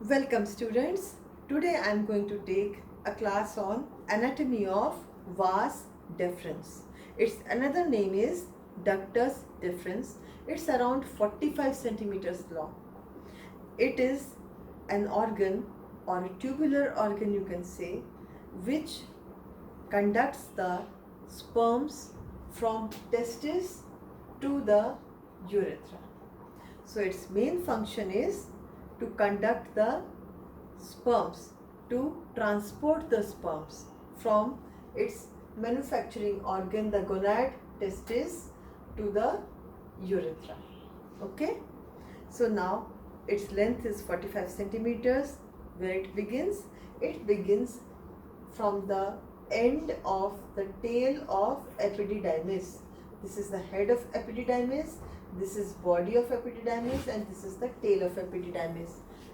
Welcome students. Today I am going to take a class on anatomy of vas deferens. Its another name is ductus deferens. It's around 45 centimeters long. It is an organ or a tubular organ, you can say, which conducts the sperms from testis to the urethra. So its main function is to conduct the sperms, to transport the sperms from its manufacturing organ, the gonad testis, to the urethra. Okay. So now its length is 45 centimeters. Where it begins? It begins from the end of the tail of epididymis. This is the head of epididymis, this is body of epididymis, and this is the tail of epididymis.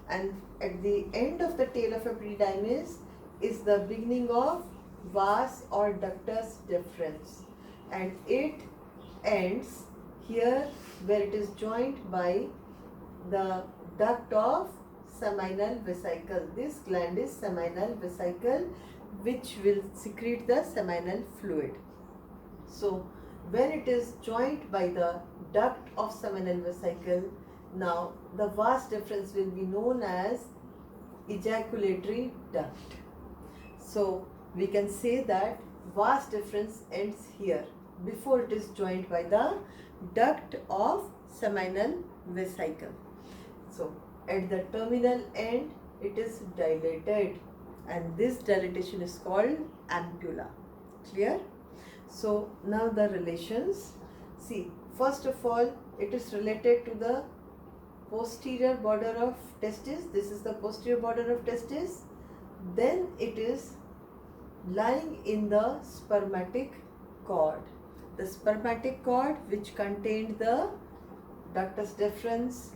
And at the end of the tail of epididymis is the beginning of vas or ductus deferens, and it ends here where it is joined by the duct of seminal vesicle. This gland is seminal vesicle, which will secrete the seminal fluid. So when it is joined by the duct of seminal vesicle, now the vas deferens will be known as ejaculatory duct. So we can say that vas deferens ends here before it is joined by the duct of seminal vesicle. So at the terminal end it is dilated, and this dilatation is called ampulla. Clear? So now the relations. See, first of all, it is related to the posterior border of testis. This is the posterior border of testis. Then it is lying in the spermatic cord. The spermatic cord, which contained the ductus deferens,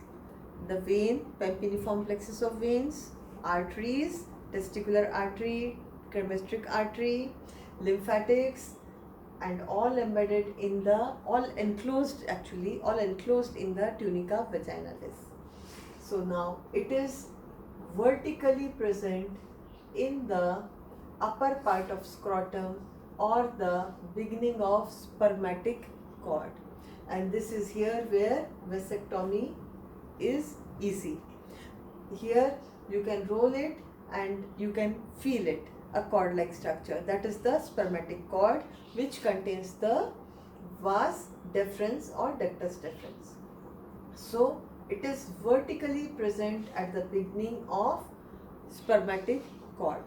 the vein, pampiniform plexus of veins, arteries, testicular artery, cremasteric artery, lymphatics, and all embedded in the, all enclosed in the tunica vaginalis. So now it is vertically present in the upper part of scrotum or the beginning of spermatic cord, and this is here where vasectomy is easy. Here you can roll it and you can feel it, a cord-like structure. That is the spermatic cord, which contains the vas deferens or ductus deferens. So it is vertically present at the beginning of spermatic cord,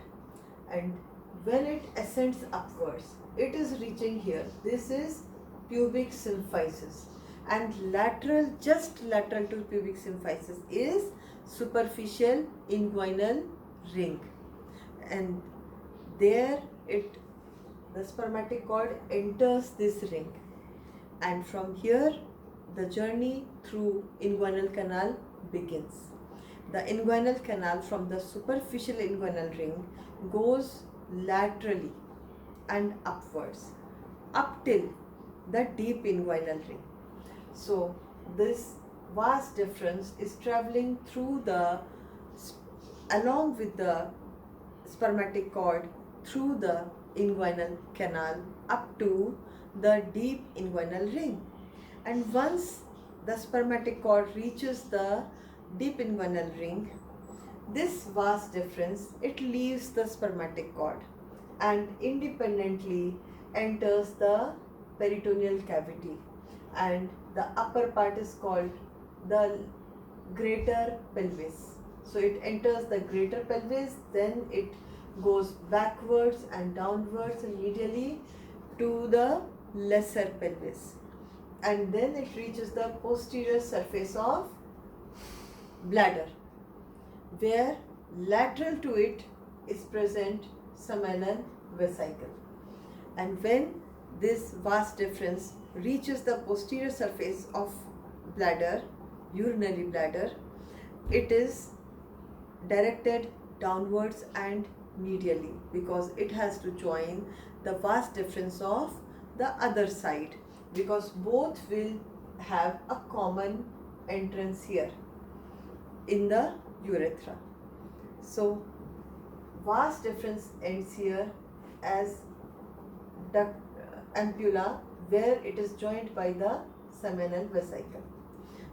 and when it ascends upwards, it is reaching here. This is pubic symphysis, and lateral, just lateral to pubic symphysis is superficial inguinal ring, and there the spermatic cord enters this ring, and from here the journey through inguinal canal begins. The inguinal canal from the superficial inguinal ring goes laterally and upwards up till the deep inguinal ring. So this vas deferens is traveling through along with the spermatic cord through the inguinal canal up to the deep inguinal ring. And once the spermatic cord reaches the deep inguinal ring, this vas deferens, it leaves the spermatic cord and independently enters the peritoneal cavity, and the upper part is called the greater pelvis. So it enters the greater pelvis, then it goes backwards and downwards and medially to the lesser pelvis, and then it reaches the posterior surface of bladder, where lateral to it is present seminal vesicle. And when this vas deferens reaches the posterior surface of bladder, urinary bladder, it is directed downwards and medially, because it has to join the vas deferens of the other side, because both will have a common entrance here in the urethra. So vas deferens ends here as duct ampulla, where it is joined by the seminal vesicle.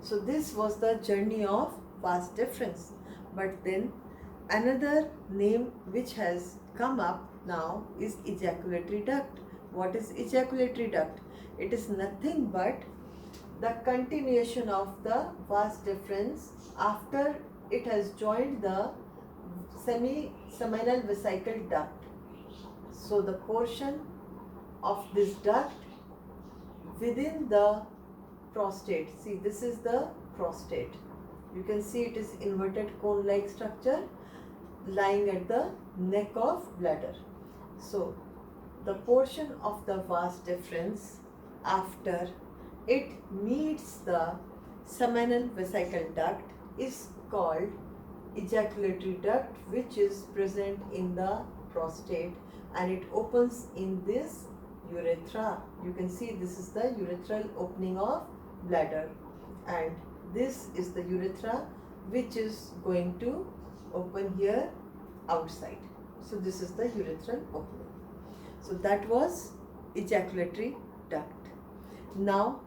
So this was the journey of vas deferens. But then another name which has come up now is ejaculatory duct. What is ejaculatory duct? It is nothing but the continuation of the vas deferens after it has joined the seminal vesicle duct. So the portion of this duct within the prostate. See, this is the prostate. You can see it is inverted cone-like structure lying at the neck of bladder. So the portion of the vas deferens after it meets the seminal vesicle duct is called ejaculatory duct, which is present in the prostate, and it opens in this urethra. You can see this is the urethral opening of bladder, and this is the urethra which is going to open here outside. So this is the urethral opening. So that was ejaculatory duct. Now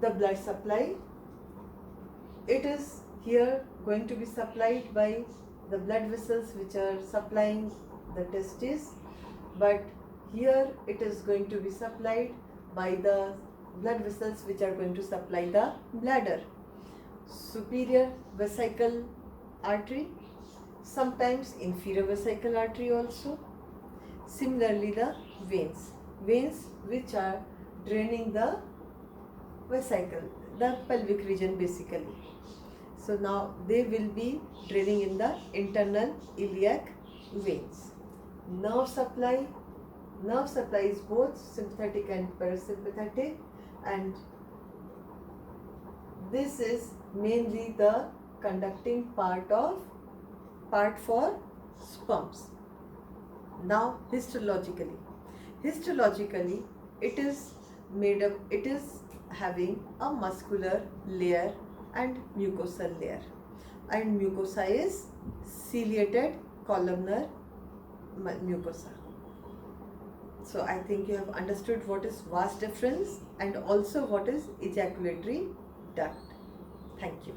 the blood supply, it is here going to be supplied by the blood vessels which are supplying the testes, but here it is going to be supplied by the blood vessels which are going to supply the bladder. Superior vesical artery, sometimes inferior vesical artery also. Similarly the veins which are draining the vesicle, the pelvic region basically. So now they will be draining in the internal iliac veins. Nerve supply is both sympathetic and parasympathetic, and this is mainly the conducting part for sperms. Now histologically it is having a muscular layer and mucosal layer, and mucosa is ciliated columnar mucosa. So I think you have understood what is vas deferens and also what is ejaculatory duct. Thank you.